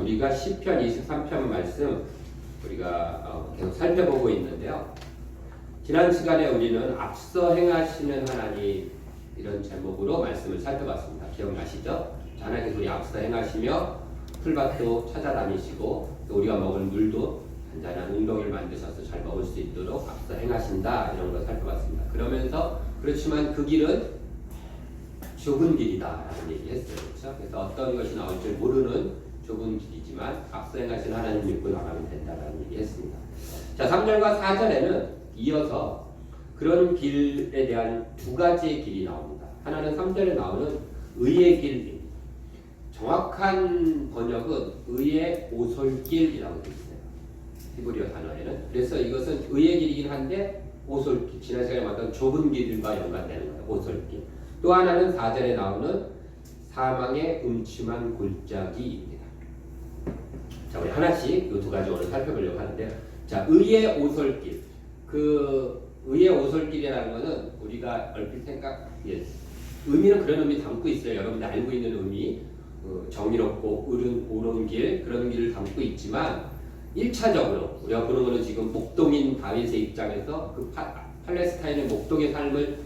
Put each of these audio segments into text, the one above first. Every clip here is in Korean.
우리가 시편 23편 말씀 우리가 계속 살펴보고 있는데요. 지난 시간에 우리는 앞서 행하시는 하나님 이런 제목으로 말씀을 살펴봤습니다. 기억나시죠? 하나님께서 우리 앞서 행하시며 풀밭도 찾아다니시고 또 우리가 먹을 물도 잔잔한 웅덩이를 만드셔서 잘 먹을 수 있도록 앞서 행하신다, 이런 걸 살펴봤습니다. 그러면서 그렇지만 그 길은 좁은 길이다 라는 얘기 했어요. 그렇죠? 그래서 어떤 것이 나올 줄 모르는 좁은 길이지만 앞서 행하신 하나님 믿고 나가면 된다라는 얘기 했습니다. 자, 3절과 4절에는 이어서 그런 길에 대한 두 가지의 길이 나옵니다. 하나는 3절에 나오는 의의 길입니다. 정확한 번역은 의의 오솔길이라고 되어 있어요. 히브리어 단어에는. 그래서 이것은 의의 길이긴 한데 오솔길, 지난 시간에 말했던 좁은 길과 연관되는 거예요. 오솔길. 또 하나는 4절에 나오는 사망의 음침한 골짜기입니다. 자, 우리 하나씩 이 두 가지 오늘 살펴보려고 하는데요. 자, 의의 오솔길. 그 의의 오솔길이라는 것은 우리가 얼핏 의미는 그런 의미 담고 있어요. 여러분들 알고 있는 의미, 정의롭고 옳은 길, 그런 길을 담고 있지만 1차적으로 우리가 보는 것은 지금 목동인 다윗의 입장에서 그 팔레스타인의 목동의 삶을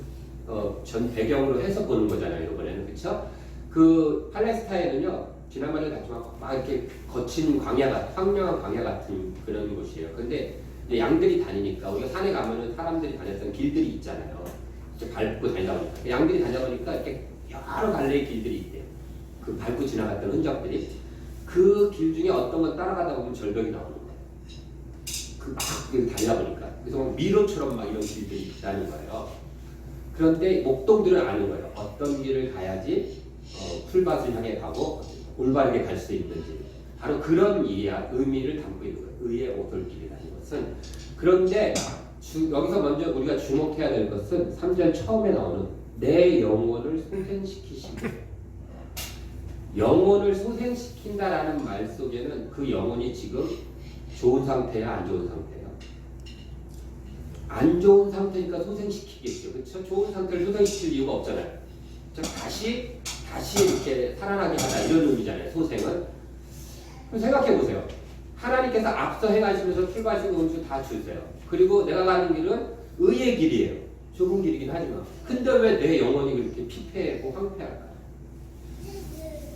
전 배경으로 해서 보는 거잖아요. 이번에는. 그렇죠? 그 팔레스타인은요, 지난번에 봤지만 막 이렇게 거친 광야, 황량한 광야 같은 그런 곳이에요. 근데 양들이 다니니까, 우리가 산에 가면은 사람들이 다녔던 길들이 있잖아요. 밟고 다니다 보니까. 양들이 다니다 보니까 이렇게 여러 갈래의 길들이 있대요. 그 밟고 지나갔던 흔적들이. 그 길 중에 어떤 건 따라가다 보면 절벽이 나오는 거예요. 그 막 다니다 보니까. 그래서 막 미로처럼 막 이런 길들이 있다는 거예요. 그런데 목동들은 아는 거예요. 어떤 길을 가야지 풀밭을 향해 가고 올바르게 갈 수 있는지. 바로 그런 의미를 담고 있는 거예요. 의의 오솔길이라는 것은. 그런데 여기서 먼저 우리가 주목해야 될 것은 3절 처음에 나오는 내 영혼을 소생시키시고, 영혼을 소생시킨다라는 말 속에는 그 영혼이 지금 좋은 상태야, 안 좋은 상태야? 안 좋은 상태니까 소생시키겠죠. 그렇죠? 좋은 상태를 소생시킬 이유가 없잖아요. 다시 이렇게 살아나게 하다, 이런 의미잖아요. 소생은. 그럼 생각해 보세요. 하나님께서 앞서 행하시면서 풀밭이고 음식 다 주세요. 그리고 내가 가는 길은 의의 길이에요. 좁은 길이긴 하지만. 근데 왜 내 영혼이 그렇게 피폐하고 황폐할까요?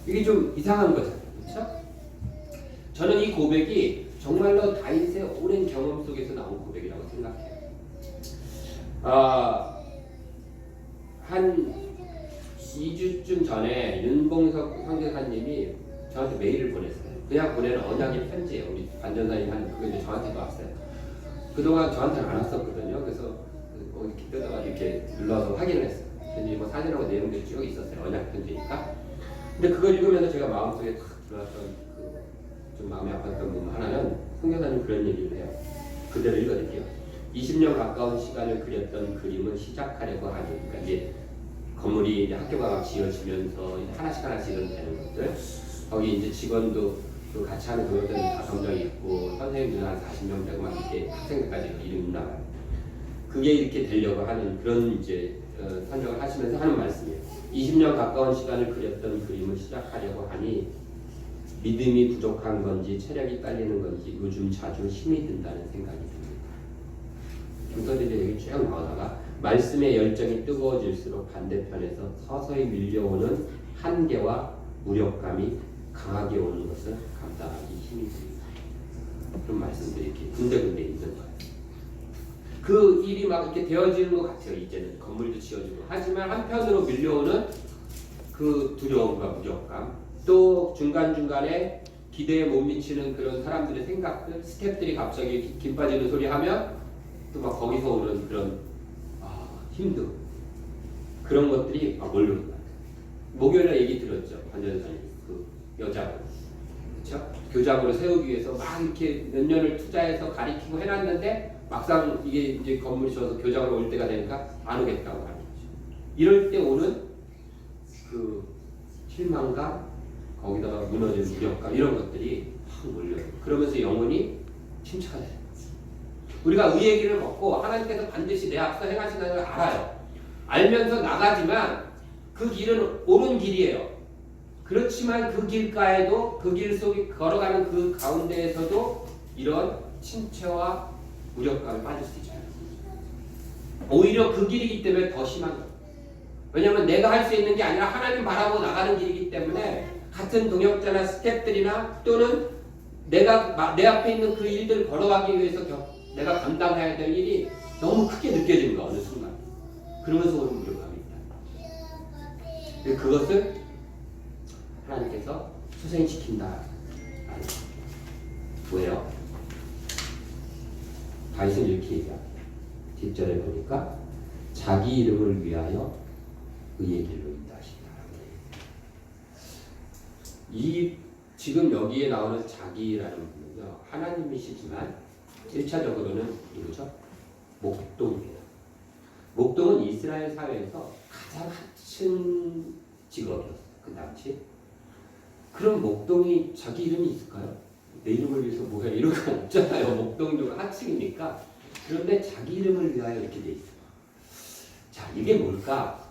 이게 좀 이상한 거잖아요. 그렇죠? 저는 이 고백이 정말로 다윗의 오랜 경험 속에서 나온 고백이라고 생각해요. 한 2주쯤 전에 윤봉석 선교사님이 저한테 메일을 보냈어요. 그냥 보내는 언약의 편지예요. 우리 반전사님 한 그거 이제 저한테도 왔어요. 그동안 저한테는 안 왔었거든요. 그래서 이렇게 뜯어가 이렇게 눌러서 확인을 했어요. 근데 뭐 사진하고 내용들이 쭉 있었어요. 언약 편지니까. 근데 그걸 읽으면서 제가 마음속에 탁 들어왔던 좀 마음이 아팠던 부분 하나는 선교사님 그런 얘기를 해요. 그대로 읽어드릴게요. 20년 가까운 시간을 그렸던 그림은 시작하려고 하니, 그러니까 이제 건물이 이제 학교가 막 지어지면서 하나씩은 되는 것들, 거기 이제 직원도 그 같이 하는 동료들은 다 성장이 있고 선생님들은 한 40명 되고 막 이렇게 학생들까지 이름이 나가요. 그게 이렇게 되려고 하는 그런 이제 선정을 하시면서 하는 말씀이에요. 20년 가까운 시간을 그렸던 그림을 시작하려고 하니 믿음이 부족한 건지 체력이 딸리는 건지 요즘 자주 힘이 든다는 생각이 듭니다. 경서들의 얘기 쭉 나오다가 말씀의 열정이 뜨거워질수록 반대편에서 서서히 밀려오는 한계와 무력감이 강하게 오는 것을 감당하기 힘이 듭니다. 그런 말씀들이 이렇게 군데군데 있는 거예요. 그 일이 막 이렇게 되어지는 것 같아요. 이제는 건물도 지어지고. 하지만 한편으로 밀려오는 그 두려움과 무력감, 또 중간중간에 기대에 못 미치는 그런 사람들의 생각들, 스태프들이 갑자기 김 빠지는 소리 하면 또 막 거기서 오는 그런 힘듦, 그런 것들이 막 몰려오는 것 같아요. 목요일에 얘기 들었죠. 관전사님 그 여자분, 그렇죠? 교장으로 세우기 위해서 막 이렇게 몇 년을 투자해서 가리키고 해놨는데 막상 이게 이제 건물이 지어서 교장으로 올 때가 되니까 안 오겠다고 하는 거죠. 이럴 때 오는 그 실망감, 거기다가 무너지는 무력감, 이런 것들이 확 몰려요. 그러면서 영혼이 침체가 돼요. 우리가 의의 길을 걷고 하나님께서 반드시 내 앞서 행하신다는 걸 알아요. 알면서 나가지만 그 길은 옳은 길이에요. 그렇지만 그 길가에도 그 길 속에 걸어가는 그 가운데에서도 이런 침체와 무력감에 빠질 수 있잖아요. 오히려 그 길이기 때문에 더 심한 거예요. 왜냐하면 내가 할 수 있는 게 아니라 하나님 바라보고 나가는 길이기 때문에 같은 동역자나 스태프들이나 또는 내가 내 앞에 있는 그 일들을 걸어가기 위해서 내가 감당해야 될 일이 너무 크게 느껴지는 거야, 어느 순간. 그러면서 오는 무력감이 있다. 그것을 하나님께서 수생시킨다. 왜요? 다윗은 이렇게 얘기합니다. 뒷절에 보니까 자기 이름을 위하여 의의 길로 인도하신다. 이 지금 여기에 나오는 자기라는 분은요, 하나님이시지만 1차적으로는 이거죠. 목동입니다. 목동은 이스라엘 사회에서 가장 하층 직업이었어요. 그 당시. 그럼 목동이 자기 이름이 있을까요? 내 이름을 위해서 뭐야? 이런 건 없잖아요. 목동도 하층이니까. 그런데 자기 이름을 위하여 이렇게 돼 있어요. 자, 이게 뭘까?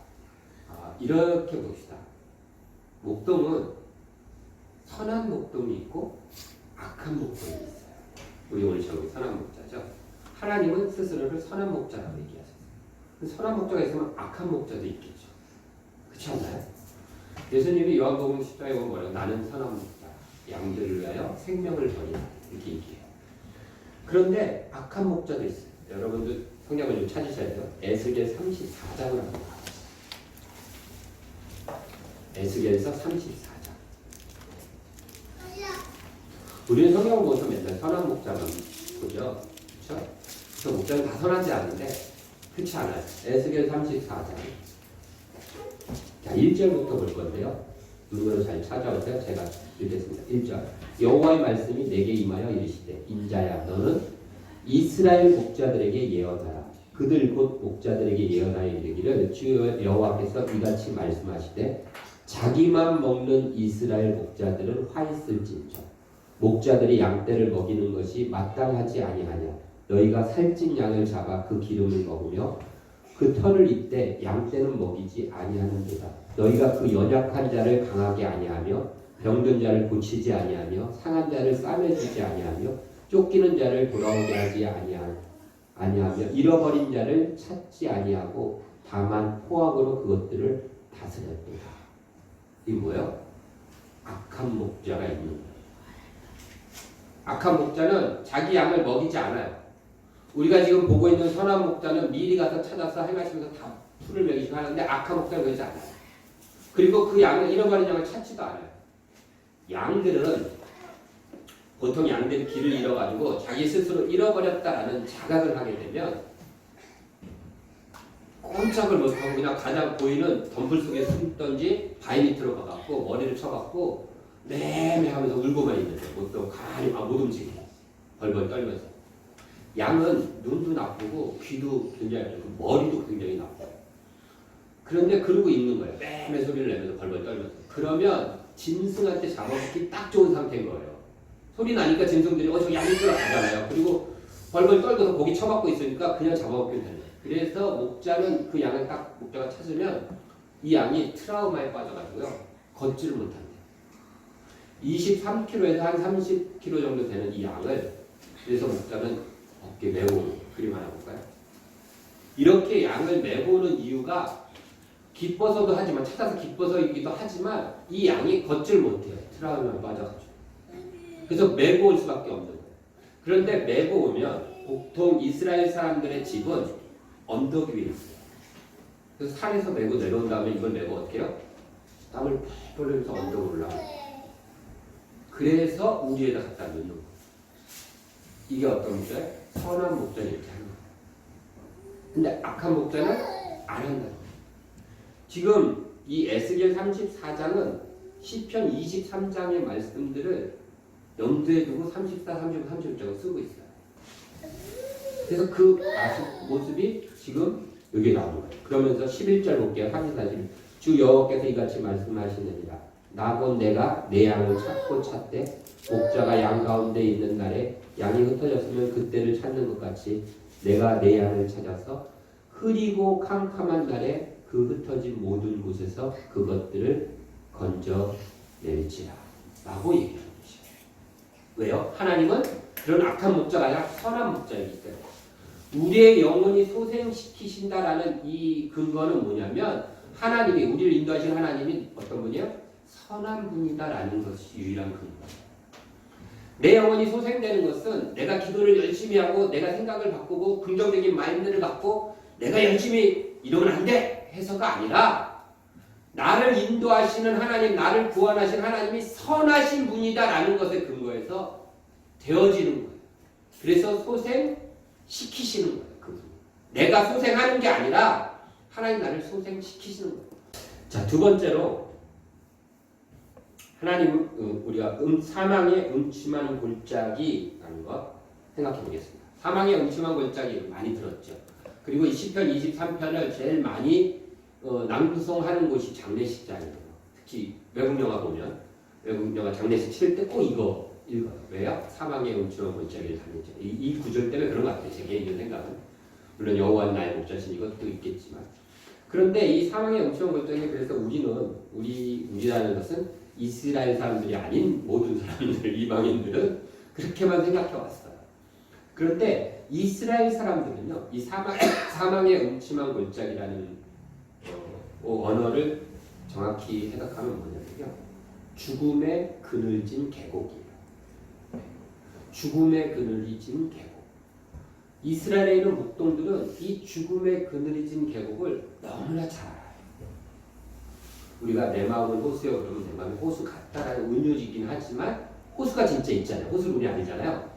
이렇게 봅시다. 목동은 선한 목동이 있고 악한 목동이 있어요. 우리 오늘 저기 선한 목자죠. 하나님은 스스로를 선한 목자라고 얘기하셨어요. 선한 목자가 있으면 악한 목자도 있겠죠. 그렇지 않나요? 예수님이 요한복음 10장에 보면 뭐라고? 나는 선한 목자, 양들을 위하여 생명을 버리라 이렇게 얘기해요. 그런데 악한 목자도 있어요. 여러분들 성경을 좀 찾으셔야 돼요. 에스겔 34장을 한번 봐보세요. 에스겔서 34장. 우리는 성경을 보면서 맨날 선한 목자만 보죠. 그렇죠? 그래서 목자는 다 선하지 않은데 그렇지 않아요. 에스겔 34장. 자, 1절부터 볼 건데요. 눈으로 잘 찾아오세요. 제가 읽겠습니다. 1절. 여호와의 말씀이 내게 임하여 이르시되 인자야 너는 이스라엘 목자들에게 예언하라. 그들 곧 목자들에게 예언하여 이르기를 주 여호와께서 이같이 말씀하시되 자기만 먹는 이스라엘 목자들은 화 있을진저 목자들이 양떼를 먹이는 것이 마땅하지 아니하냐. 너희가 살찐 양을 잡아 그 기름을 먹으며 그 털을 입되 양떼는 먹이지 아니하는도다. 너희가 그 연약한 자를 강하게 아니하며 병든 자를 고치지 아니하며 상한 자를 싸매주지 아니하며 쫓기는 자를 돌아오게 하지 아니하며 잃어버린 자를 찾지 아니하고 다만 포악으로 그것들을 다스렸도다. 이게 뭐예요? 악한 목자가 있는 거예요. 악한 목자는 자기 양을 먹이지 않아요. 우리가 지금 보고 있는 선한 목자는 미리 가서 찾아서 행하시면서 다 풀을 먹이시고 하는데 악한 목자는 그러지 않아요. 그리고 그 양을 잃어버린 양을 찾지도 않아요. 양들은 보통 양들이 길을 잃어가지고 자기 스스로 잃어버렸다라는 자각을 하게 되면 꼼짝을 못하고 그냥 가장 보이는 덤불 속에 숨던지 바위 밑으로 가갖고 머리를 쳐갖고 매매하면서 울고만 있는데 또 가만히 못 움직여요. 벌벌 떨면서. 양은 눈도 나쁘고 귀도 굉장히 나쁘고 머리도 굉장히 나빠요. 그런데 그러고 있는 거예요. 매매 소리를 내면서 벌벌 떨면서. 그러면 짐승한테 잡아먹기 딱 좋은 상태인 거예요. 소리 나니까 짐승들이 저 양이 들어가잖아요. 그리고 벌벌 떨고서 고기 쳐박고 있으니까 그냥 잡아먹게 되는 거예요. 그래서 목자는 그 양을 딱 목자가 찾으면 이 양이 트라우마에 빠져가지고요. 걷지를 못한대요. 23kg에서 한 30kg 정도 되는 이 양을 그래서 목자는 어깨 메고 그림 하나 볼까요? 이렇게 양을 메고 오는 이유가 기뻐서도 하지만 찾아서 기뻐서이기도 하지만 이 양이 걷질 못해요. 트라우마에 빠져가지고. 그래서 메고 올 수밖에 없는 거예요. 그런데 메고 오면 보통 이스라엘 사람들의 집은 언덕 위에 있어요. 그래서 산에서 메고 내려온 다음에 이걸 메고 어떻게 해요? 땀을 펄펄 흘려서 언덕으로 올라가요. 그래서 우리에다 갖다 놓는 거예요. 이게 어떤 목자예요? 선한 목자는 이렇게 하는 거예요. 근데 악한 목자는 안 한다는 거예요. 지금 이 에스겔 34장은 시편 23장의 말씀들을 염두에 두고 34, 35, 36장을 쓰고 있어요. 그래서 그 모습이 지금 여기에 나오는 거예요. 그러면서 11절 볼게요. 34절. 주 여호와께서 이같이 말씀하시느니라. 나 곧 내가 내 양을 찾고 찾되 목자가 양 가운데 있는 날에 양이 흩어졌으면 그때를 찾는 것 같이 내가 내 양을 찾아서 흐리고 캄캄한 날에 그 흩어진 모든 곳에서 그것들을 건져 내리지라 라고 얘기하는 것이에요. 왜요? 하나님은 그런 악한 목자가 아니라 선한 목자이기 때문에. 우리의 영혼이 소생시키신다라는 이 근거는 뭐냐면 하나님이 우리를 인도하시는 하나님이 어떤 분이에요? 선한 분이다라는 것이 유일한 근거예요. 내 영혼이 소생되는 것은 내가 기도를 열심히 하고 내가 생각을 바꾸고 긍정적인 마인드를 갖고 내가 열심히 이러면 안 돼! 해서가 아니라 나를 인도하시는 하나님, 나를 구원하신 하나님이 선하신 분이다라는 것에 근거해서 되어지는 거예요. 그래서 소생시키시는 거예요. 그분. 내가 소생하는 게 아니라 하나님 나를 소생시키시는 거예요. 자, 두 번째로 하나님은 우리가 사망의 음침한 골짜기라는 것 생각해 보겠습니다. 사망의 음침한 골짜기 많이 들었죠. 그리고 이 시편 23편을 제일 많이 낭송하는 곳이 장례식장이에요. 특히 외국 영화 보면 외국 영화 장례식 칠 때 꼭 이거 읽어요. 왜요? 사망의 음침한 골짜기를 다니죠. 이 구절 때문에 그런 것 같아요. 제 개인적인 생각은. 물론 여호와는 나의 목자신 이것도 있겠지만. 그런데 이 사망의 음침한 골짜기 그래서 우리라는 것은 이스라엘 사람들이 아닌 모든 사람들, 이방인들은 그렇게만 생각해 왔어요. 그런데 이스라엘 사람들은요, 이 사망의 음침한 골짜기라는 언어를 정확히 해석하면 뭐냐면요, 죽음의 그늘진 계곡이에요. 죽음의 그늘진 계곡. 이스라엘에 있는 목동들은 이 죽음의 그늘진 계곡을 너무나 잘 알아요. 우리가 내 마음은 호수요 그러면 내 마음이 호수 같다라는 은유이긴 하지만 호수가 진짜 있잖아요. 호수는 우리 아니잖아요.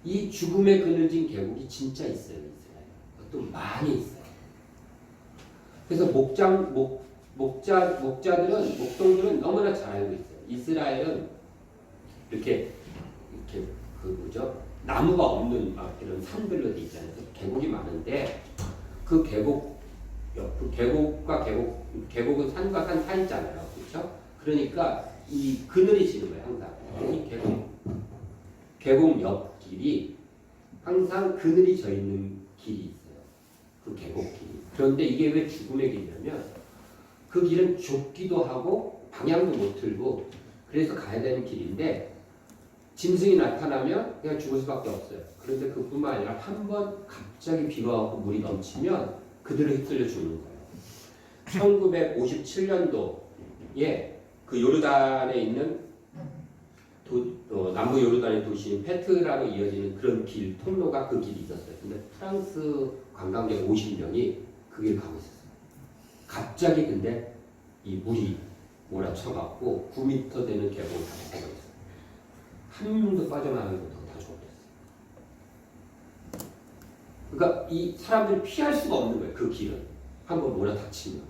이 죽음의 그늘진 계곡이 진짜 있어요. 이스라엘. 또 많이 있어요. 그래서 목동들은 너무나 잘 알고 있어요. 이스라엘은 이렇게 나무가 없는 막 이런 산들로 돼 있잖아요. 계곡이 많은데 그 계곡은 산과 산 사이잖아요. 그렇죠? 그러니까 이 그늘이 지는 거예요, 항상. 이 계곡 옆길이 항상 그늘이 져 있는 길이 있어요. 그 계곡 길이. 그런데 이게 왜 죽음의 길이냐면 그 길은 좁기도 하고 방향도 못 틀고 그래서 가야 되는 길인데 짐승이 나타나면 그냥 죽을 수밖에 없어요. 그런데 그뿐만 아니라 한 번 갑자기 비가 와서 물이 넘치면 그대로 휩쓸려 죽는 거예요. 1957년도에 그 요르단에 있는 남부 요르단의 도시인 페트라로 이어지는 그런 길, 통로가 그 길이 있었어요. 근데 프랑스 관광객 50명이 그 길 가고 있었어요. 갑자기 근데 이 물이 몰아쳐갖고 9m 되는 계곡을 다 먹어버렸어요. 한 명도 빠져나가는 것도 다 죽어버렸어요. 그러니까 이 사람들이 피할 수가 없는 거예요. 그 길은 한번 몰아닥치면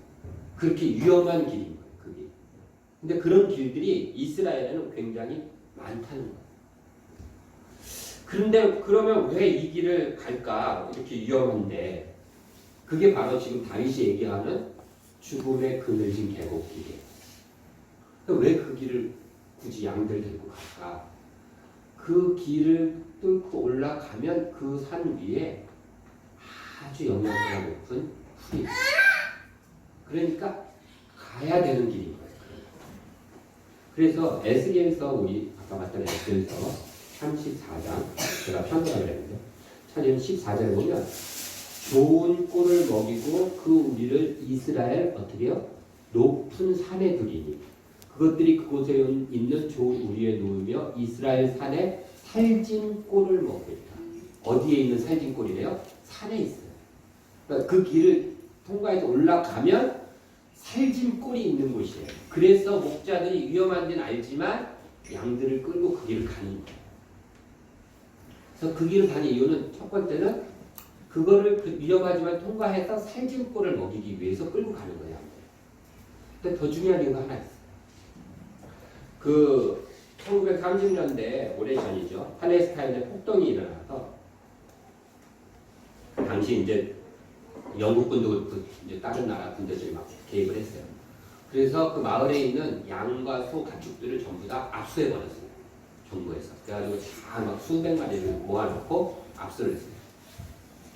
그렇게 위험한 길인 거예요. 그게. 근데 그런 길들이 이스라엘에는 굉장히 많다는 거예요. 그런데 그러면 왜 이 길을 갈까? 이렇게 위험한데 그게 바로 지금 다윗이 얘기하는 죽음의 그늘진 계곡길이에요. 왜 그 길을 굳이 양들 들고 갈까? 그 길을 뚫고 올라가면 그 산 위에 아주 영양가가 높은 풀이 있어요. 그러니까 가야 되는 길인 거예요. 그래서 에스겔서 우리 아까 봤던 에스겔서 34장 제가 편곡을 했는데 찾으면 14절에 보면 좋은 꼴을 먹이고 그 우리를 이스라엘 어떻게 해요? 높은 산에 두리니 그것들이 그곳에 있는 좋은 우리에 놓으며 이스라엘 산에 살진 꼴을 먹겠다. 어디에 있는 살진 꼴이래요? 산에 있어요. 그러니까 그 길을 통과해서 올라가면 살진 꼴이 있는 곳이에요. 그래서 목자들이 위험한지는 알지만 양들을 끌고 그 길을 가는 거예요. 그래서 그 길을 가는 이유는 첫 번째는 그거를 위험하지만 통과해서 살진 꼴을 먹이기 위해서 끌고 가는 거예요. 근데 더 중요한 이유가 하나 있어요. 그 1930년대 오래전이죠. 팔레스타인에 폭동이 일어나서 당시 이제 영국군도 이제 다른 나라 군대들이 막 개입을 했어요. 그래서 그 마을에 있는 양과 소 가축들을 전부 다 압수해 버렸어요. 정부에서. 그래가지고 다 막 수백 마리를 모아놓고 압수를 했어요.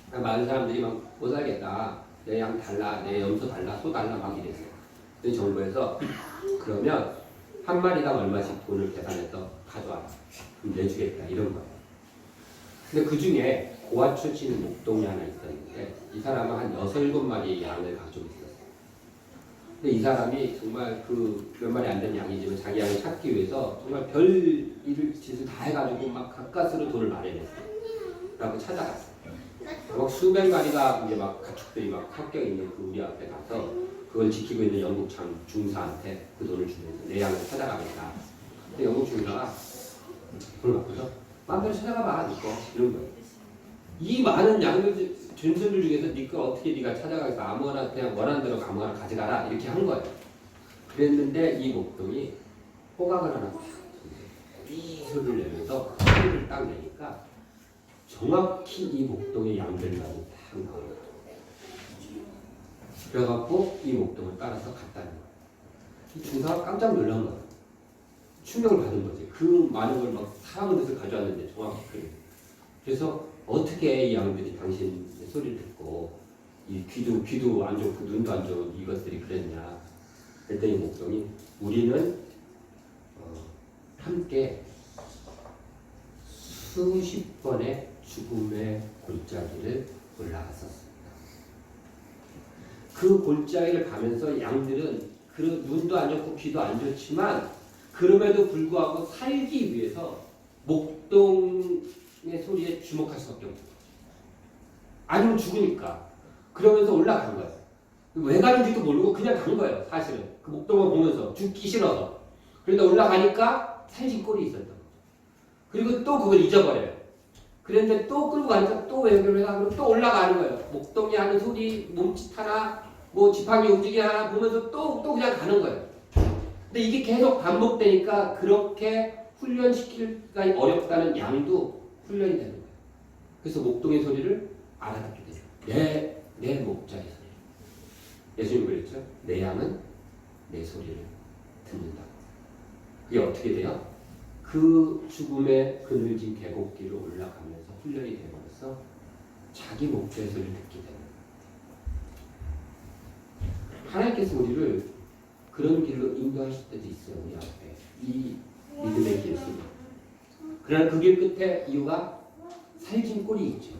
그러니까 마을 사람들이 막 못 살겠다. 내 양 달라, 내 염소 달라, 소 달라 막 이랬어요. 그래서 정부에서 그러면 한 마리당 얼마씩 돈을 계산해서 가져와라. 그럼 내주겠다. 이런 거예요. 근데 그 중에 고아 출신 목동이 하나 있었는데 이 사람은 한 6, 7마리의 양을 가지고 있었어요. 근데 이 사람이 정말 그 몇 마리 안 된 양이지만 자기 양을 찾기 위해서 정말 별 일을 짓을 다 해가지고 막 가까스로 돈을 마련했어요. 그래서 찾아갔어요. 막 수백 마리가 이제 막 가축들이 막 합격 있는 그 우리 앞에 가서 그걸 지키고 있는 영국 중사한테 그 돈을 주면서 내 양을 찾아가겠다. 근데 영국 중사가 돈을 받고서 마음대로 찾아가봐, 니꺼 이런 거예요. 이 많은 양들 준수들 중에서 니꺼 어떻게 네가 찾아가겠어? 아무거나 그냥 원하는 대로 아무거나 가져가라 이렇게 한 거예요. 그랬는데 이 목동이 호각을 하나 탁 이 소리를 내면서 소리를 딱 내니까 정확히 이 목동의 양들만이 딱 나와요. 그래갖고 이 목동을 따라서 갔다는 거예요. 이 중사가 깜짝 놀란 거예요. 충격을 받은 거지. 그 많은 걸 막 사랑하는 듯이 가져왔는데 정확히 그래요. 그래서 어떻게 이 양들이 당신의 소리를 듣고 이 귀도 안 좋고 눈도 안 좋은 이것들이 그랬냐. 그랬더니 목동이 우리는 함께 수십 번의 죽음의 골짜기를 올라갔었습니다. 그 골짜기를 가면서 양들은 그 눈도 안 좋고 귀도 안 좋지만 그럼에도 불구하고 살기 위해서 목동의 소리에 주목할 수밖에 없는 거죠. 아니면 죽으니까. 그러면서 올라간 거예요. 왜 가는지도 모르고 그냥 간 거예요. 사실은. 그 목동을 보면서 죽기 싫어서. 그런데 올라가니까 살진 꼴이 있었던 거죠. 그리고 또 그걸 잊어버려요. 그런데 또 끌고 가니까 또 외교를 해가지고 또 올라가는 거예요. 목동이 하는 소리, 몸짓 하나, 뭐 지팡이 움직이 하나 보면서 또 그냥 가는 거예요. 근데 이게 계속 반복되니까 그렇게 훈련시키기가 어렵다는 양도 훈련이 되는 거예요. 그래서 목동의 소리를 알아듣게 되죠. 내 목자의 소리. 예수님 그랬죠? 내 양은 내 소리를 듣는다. 그게 어떻게 돼요? 그 죽음의 그늘진 계곡길을 올라가면서 훈련이 되면서 자기 목자의 소리를 듣게 되는 거예요. 하나님께서 우리를 그런 길로 인도하실 때도 있어요. 우리 앞에. 이 믿음의 길 속에. 그러나 그 길 끝에 이유가 살진 꼴이 있죠.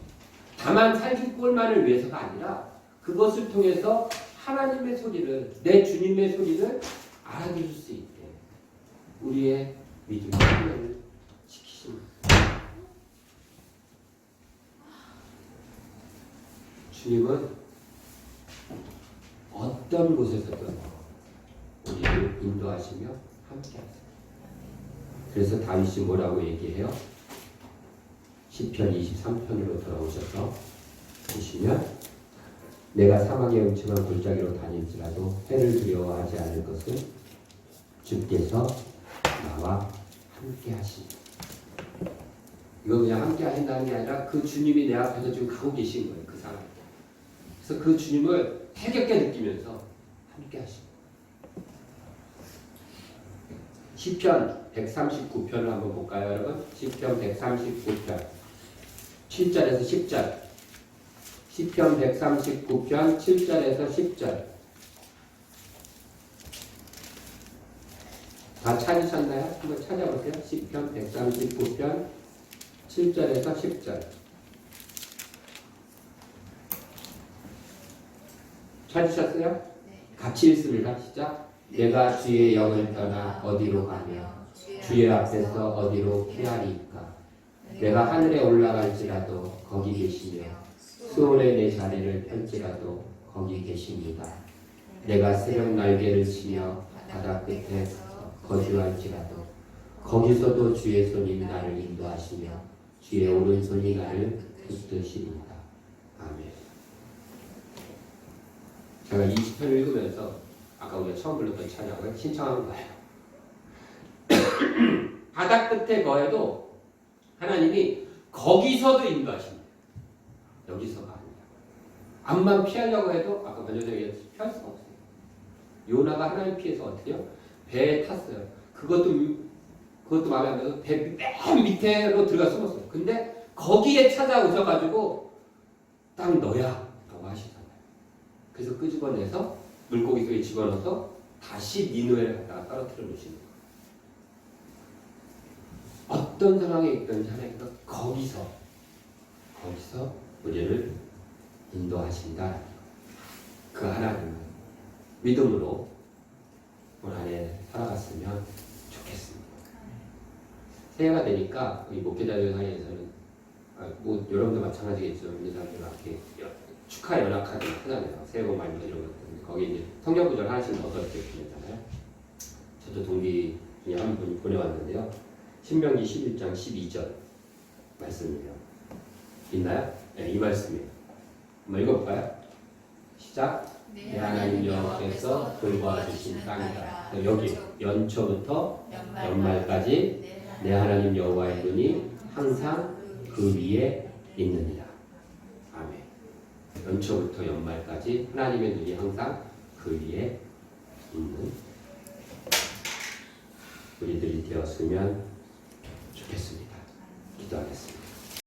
다만 살진 꼴만을 위해서가 아니라 그것을 통해서 하나님의 소리를, 내 주님의 소리를 알아들을 수 있게 우리의 믿음의 훈련을 시키십니다. 주님은 어떤 곳에서든 우리를 인도하시며 함께하세요. 그래서 다윗이 뭐라고 얘기해요? 시편 23편으로 돌아오셔서 보시면 내가 사망의 음침한 골짜기로 다닐지라도 해를 두려워하지 않을 것은 주께서 나와 함께 하십니다. 이거 그냥 함께 하신다는 게 아니라 그 주님이 내 앞에서 지금 가고 계신 거예요. 그 사람. 그래서 그 주님을 태겹게 느끼면서 함께 하십니다. 시편 139편을 한번 볼까요, 여러분? 시편 139편 7절에서 10절. 시편 139편 7절에서 10절. 다 찾으셨나요? 한번 찾아보세요. 시편 139편 7절에서 10절. 찾으셨어요? 네. 같이 읽습니다. 시작. 내가 주의 영을 떠나 어디로 가며 주의 앞에서 어디로 피하리까? 내가 하늘에 올라갈지라도 거기 계시며 수월에 내 자리를 펼지라도 거기 계십니다. 내가 새벽 날개를 치며 바다 끝에 거주할지라도 거기서도 주의 손이 나를 인도하시며 주의 오른손이 나를 붙드십니다. 아멘. 제가 이 시편을 읽으면서 아까 우리가 처음 불렀던 찬양을 신청한 거예요. 바다 끝에 거해도 하나님이 거기서도 인도하십니다. 여기서가 아니라. 앞만 피하려고 해도 아까 먼저 얘기했듯이 피할 수가 없어요. 요나가 하나님 피해서 어떻게요? 배에 탔어요. 그것도 마음에 안 들어서 배 맨 밑에로 들어가 숨었어요. 근데 거기에 찾아오셔가지고 딱 너야 라고 하시잖아요. 그래서 끄집어내서 물고기 속에 집어넣어서 다시 니누에를 갖다가 떨어뜨려 놓으시는 거예요. 어떤 상황에 있든지 하나님께서 거기서 우리를 인도하신다. 그 하나님을 믿음으로 올 한해 살아갔으면 좋겠습니다. 새해가 되니까 이 목회자들 사이에서는 뭐 여러분도 마찬가지겠죠. 사람들 이렇게 축하 연합 카드 하잖아요. 새해 복 많이 받으려고 그러는데 거기 이제 성경 구절 하나씩 넣어서 이렇게 보내잖아요. 저도 동기 중에 한 분이 보내왔는데요. 신명기 11장 12절 말씀이에요. 있나요? 네, 이 말씀이에요. 한번 읽어볼까요? 시작. 내 하나님 여호와께서 돌보아주신 땅이다. 여기 연초부터 연말까지 내 하나님 여호와의 눈이 항상 그 위에 있느니라. 아멘. 연초부터 연말까지 하나님의 눈이 항상 그 위에 있는 우리들이 되었으면 좋겠습니다.